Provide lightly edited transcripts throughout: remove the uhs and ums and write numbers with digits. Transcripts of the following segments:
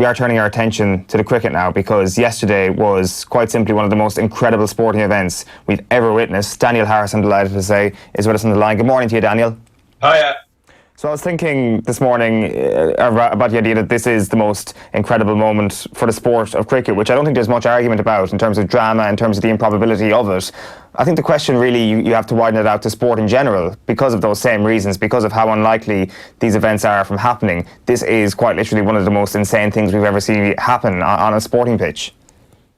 we are turning our attention to the cricket now, because yesterday was quite simply one of the most incredible sporting events we've ever witnessed. Daniel Harris, I'm delighted to say, is with us on the line. Good morning to you, Daniel. Hiya. So I was thinking this morning about the idea that this is the most incredible moment for the sport of cricket, which I don't think there's much argument about in terms of drama, in terms of the improbability of it. I think the question really, you have to widen it out to sport in general because of those same reasons, because of how unlikely these events are from happening. This is quite literally one of the most insane things we've ever seen happen on a sporting pitch.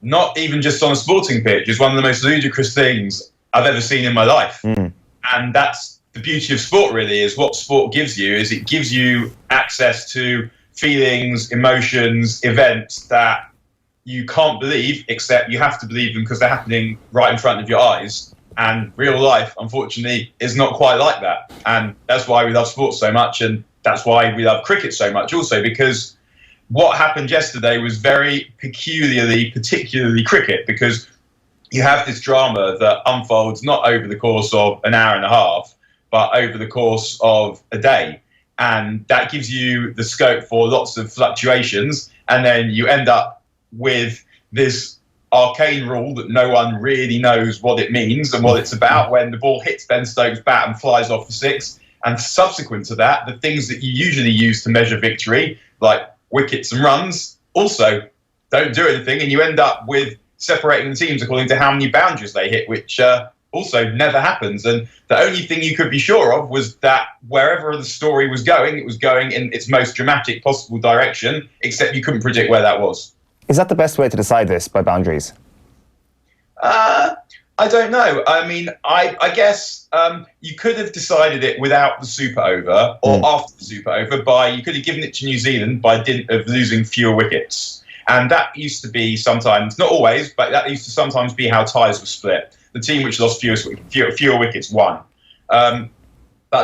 Not even just on a sporting pitch. It's one of the most ludicrous things I've ever seen in my life. And that's the beauty of sport, really, is what sport gives you, is it gives you access to feelings, emotions, events that you can't believe, except you have to believe them because they're happening right in front of your eyes. And real life, unfortunately, is not quite like that. And that's why we love sport so much, and that's why we love cricket so much also, because what happened yesterday was very particularly cricket, because you have this drama that unfolds not over the course of an hour and a half, but over the course of a day. And that gives you the scope for lots of fluctuations. And then you end up with this arcane rule that no one really knows what it means and what it's about, when the ball hits Ben Stokes' bat and flies off for six. And subsequent to that, the things that you usually use to measure victory, like wickets and runs, also don't do anything. And you end up with separating the teams according to how many boundaries they hit, which also never happens. And the only thing you could be sure of was that wherever the story was going, it was going in its most dramatic possible direction, except you couldn't predict where that was. Is that the best way to decide this, by boundaries? I don't know. I mean, I guess you could have decided it without the super over, or after the super over, you could have given it to New Zealand by dint of losing fewer wickets. And that used to be sometimes, not always, but that used to sometimes be how ties were split. The team which lost fewer wickets won. But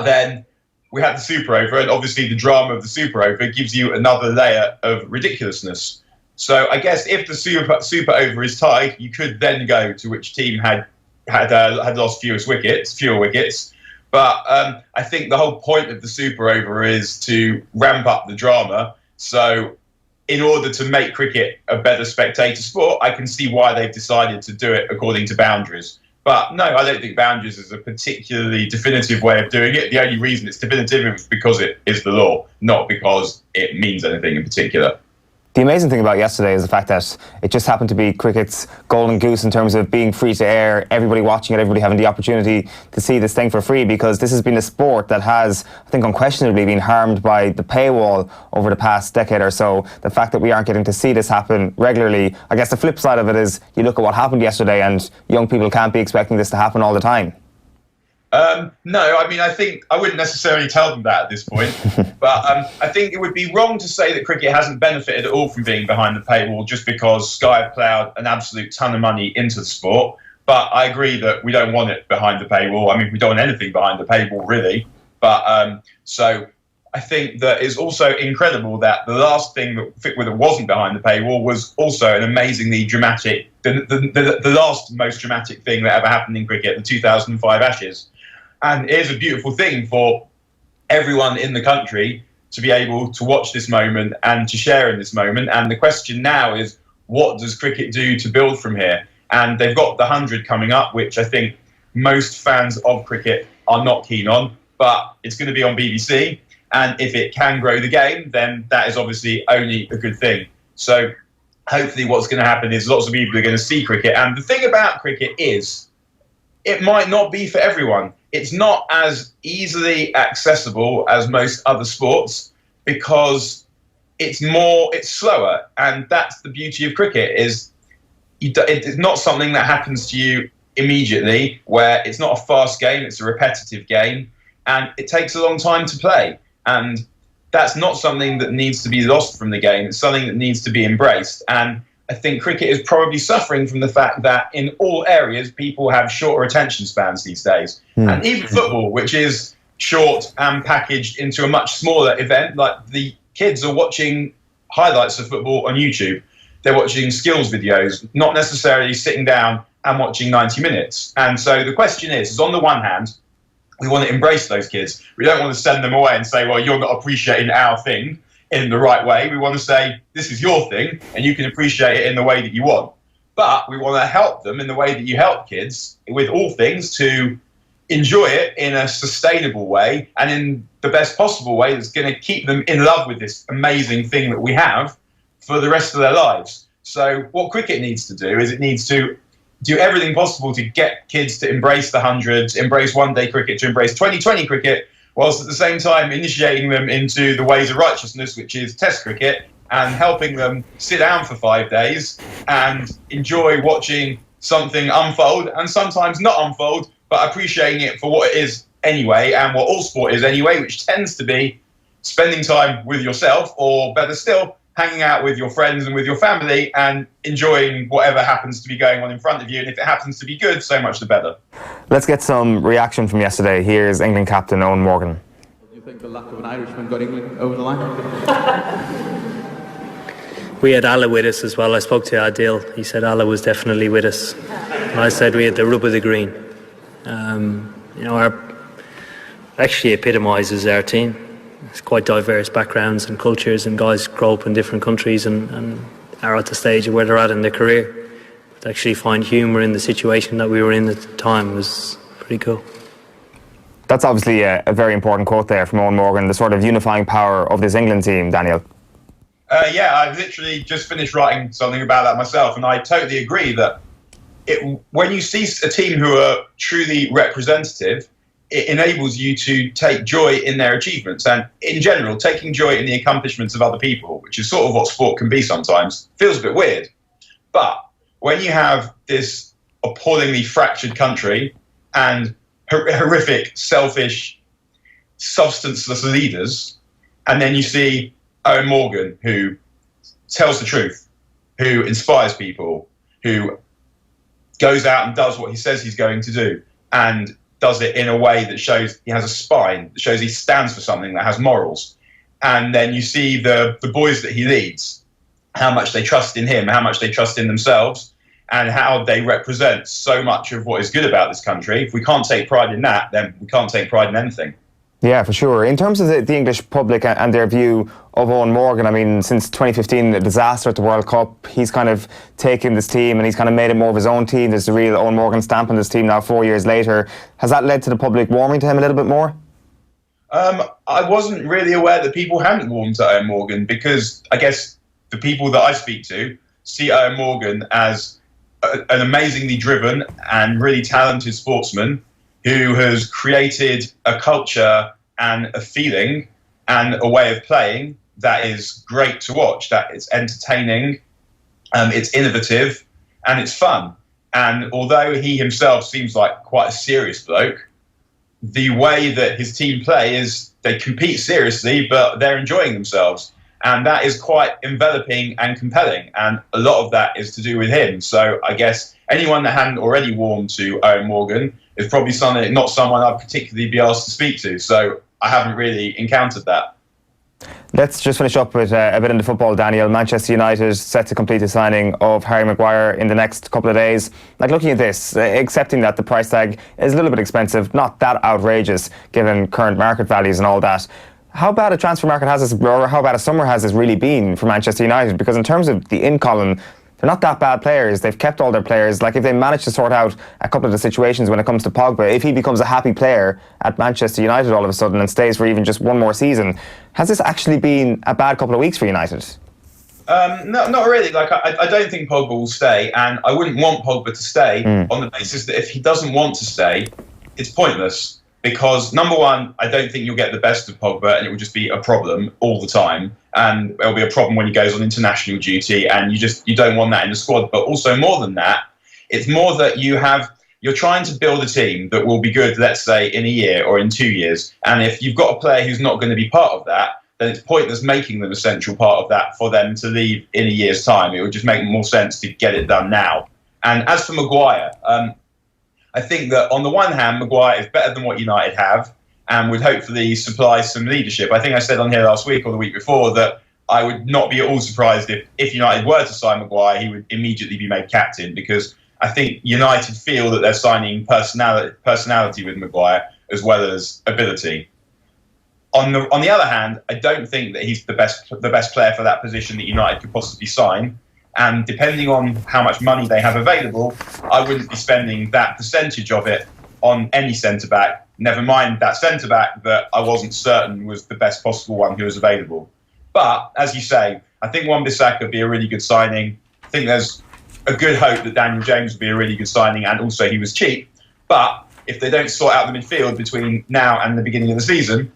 then we had the super over, and obviously the drama of the super over gives you another layer of ridiculousness. So I guess if the super over is tied, you could then go to which team had lost fewer wickets. But I think the whole point of the super over is to ramp up the drama. So in order to make cricket a better spectator sport, I can see why they've decided to do it according to boundaries. But no, I don't think boundaries is a particularly definitive way of doing it. The only reason it's definitive is because it is the law, not because it means anything in particular. The amazing thing about yesterday is the fact that it just happened to be cricket's golden goose in terms of being free to air, everybody watching it, everybody having the opportunity to see this thing for free, because this has been a sport that has, I think, unquestionably been harmed by the paywall over the past decade or so. The fact that we aren't getting to see this happen regularly, I guess the flip side of it is you look at what happened yesterday and young people can't be expecting this to happen all the time. No, I mean, I think I wouldn't necessarily tell them that at this point, but I think it would be wrong to say that cricket hasn't benefited at all from being behind the paywall just because Sky have ploughed an absolute ton of money into the sport. But I agree that we don't want it behind the paywall. I mean, we don't want anything behind the paywall, really. But so I think that it's also incredible that the last thing that wasn't behind the paywall was also an amazingly dramatic, the last most dramatic thing that ever happened in cricket, the 2005 Ashes. And it is a beautiful thing for everyone in the country to be able to watch this moment and to share in this moment. And the question now is, what does cricket do to build from here? And they've got the 100 coming up, which I think most fans of cricket are not keen on, but it's going to be on BBC. And if it can grow the game, then that is obviously only a good thing. So hopefully what's going to happen is lots of people are going to see cricket. And the thing about cricket is it might not be for everyone. It's not as easily accessible as most other sports because it's slower. And that's the beauty of cricket, is it's not something that happens to you immediately, where it's not a fast game, it's a repetitive game, and it takes a long time to play. And that's not something that needs to be lost from the game. It's something that needs to be embraced. And I think cricket is probably suffering from the fact that in all areas, people have shorter attention spans these days. And even football, which is short and packaged into a much smaller event, like the kids are watching highlights of football on YouTube. They're watching skills videos, not necessarily sitting down and watching 90 minutes. And so the question is on the one hand, we want to embrace those kids. We don't want to send them away and say, well, you're not appreciating our thing. in the right way. We want to say, this is your thing, and you can appreciate it in the way that you want. But we want to help them in the way that you help kids with all things to enjoy it in a sustainable way and in the best possible way that's going to keep them in love with this amazing thing that we have for the rest of their lives. So what cricket needs to do is it needs to do everything possible to get kids to embrace the hundreds, embrace one-day cricket, to embrace 2020 cricket, whilst at the same time initiating them into the ways of righteousness, which is Test cricket, and helping them sit down for 5 days and enjoy watching something unfold and sometimes not unfold, but appreciating it for what it is anyway and what all sport is anyway, which tends to be spending time with yourself, or better still, hanging out with your friends and with your family and enjoying whatever happens to be going on in front of you. And if it happens to be good, so much the better. Let's get some reaction from yesterday. Here's England captain Eoin Morgan. Do you think the lack of an Irishman got England over the line? We had Allah with us as well. I spoke to Adil. He said Allah was definitely with us. And I said we had the rub of the green. Our actually epitomises our team. It's quite diverse backgrounds and cultures, and guys grow up in different countries and are at the stage of where they're at in their career. But to actually find humour in the situation that we were in at the time was pretty cool. That's obviously a very important quote there from Eoin Morgan, the sort of unifying power of this England team, Daniel. Yeah, I've literally just finished writing something about that myself, and I totally agree that when you see a team who are truly representative, it enables you to take joy in their achievements, and in general, taking joy in the accomplishments of other people, which is sort of what sport can be sometimes, feels a bit weird. But when you have this appallingly fractured country and horrific, selfish, substanceless leaders, and then you see Eoin Morgan, who tells the truth, who inspires people, who goes out and does what he says he's going to do, and does it in a way that shows he has a spine, that shows he stands for something, that has morals. And then you see the boys that he leads, how much they trust in him, how much they trust in themselves, and how they represent so much of what is good about this country. If we can't take pride in that, then we can't take pride in anything. Yeah, for sure. In terms of the English public and their view of Eoin Morgan, I mean, since 2015, the disaster at the World Cup, he's kind of taken this team and he's kind of made it more of his own team. There's the real Eoin Morgan stamp on this team now 4 years later. Has that led to the public warming to him a little bit more? I wasn't really aware that people hadn't warmed to Eoin Morgan, because I guess the people that I speak to see Eoin Morgan as an amazingly driven and really talented sportsman who has created a culture and a feeling and a way of playing that is great to watch, that it's entertaining, it's innovative, and it's fun. And although he himself seems like quite a serious bloke, the way that his team play is they compete seriously, but they're enjoying themselves. And that is quite enveloping and compelling. And a lot of that is to do with him. So I guess anyone that hadn't already warmed to Eoin Morgan is probably not someone I'd particularly be asked to speak to. So I haven't really encountered that. Let's just finish up with a bit into football, Daniel. Manchester United set to complete the signing of Harry Maguire in the next couple of days. Like, looking at this, accepting that the price tag is a little bit expensive, not that outrageous given current market values and all that. How bad a transfer market has this, or how bad a summer has this really been for Manchester United? Because in terms of the in-column, they're not that bad players. They've kept all their players. Like, if they manage to sort out a couple of the situations when it comes to Pogba, if he becomes a happy player at Manchester United all of a sudden and stays for even just one more season, has this actually been a bad couple of weeks for United? No, not really. Like, I don't think Pogba will stay, and I wouldn't want Pogba to stay on the basis that if he doesn't want to stay, it's pointless. Because, number one, I don't think you'll get the best of Pogba, and it will just be a problem all the time. And it'll be a problem when he goes on international duty, and you don't want that in the squad. But also, more than that, it's more that you're trying to build a team that will be good, let's say, in a year or in 2 years. And if you've got a player who's not going to be part of that, then it's pointless making them a central part of that for them to leave in a year's time. It would just make more sense to get it done now. And as for Maguire, I think that on the one hand, Maguire is better than what United have and would hopefully supply some leadership. I think I said on here last week or the week before that I would not be at all surprised if United were to sign Maguire, he would immediately be made captain, because I think United feel that they're signing personality with Maguire as well as ability. On the other hand, I don't think that he's the best player for that position that United could possibly sign. And depending on how much money they have available, I wouldn't be spending that percentage of it on any centre-back, never mind that centre-back that I wasn't certain was the best possible one who was available. But, as you say, I think Wan-Bissaka would be a really good signing. I think there's a good hope that Daniel James would be a really good signing, and also he was cheap. But if they don't sort out the midfield between now and the beginning of the season,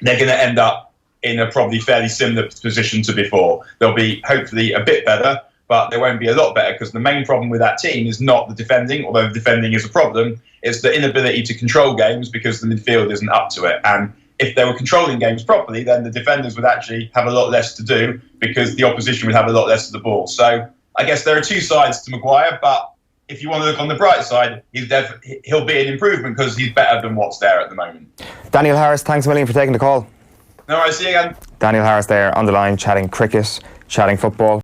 they're going to end up in a probably fairly similar position to before. They'll be hopefully a bit better, but they won't be a lot better, because the main problem with that team is not the defending, although the defending is a problem. It's the inability to control games because the midfield isn't up to it. And if they were controlling games properly, then the defenders would actually have a lot less to do because the opposition would have a lot less of the ball. So I guess there are two sides to Maguire, but if you want to look on the bright side, he'll be an improvement because he's better than what's there at the moment. Daniel Harris, thanks a million for taking the call. No worries, see you again. Daniel Harris there on the line, chatting cricket, chatting football.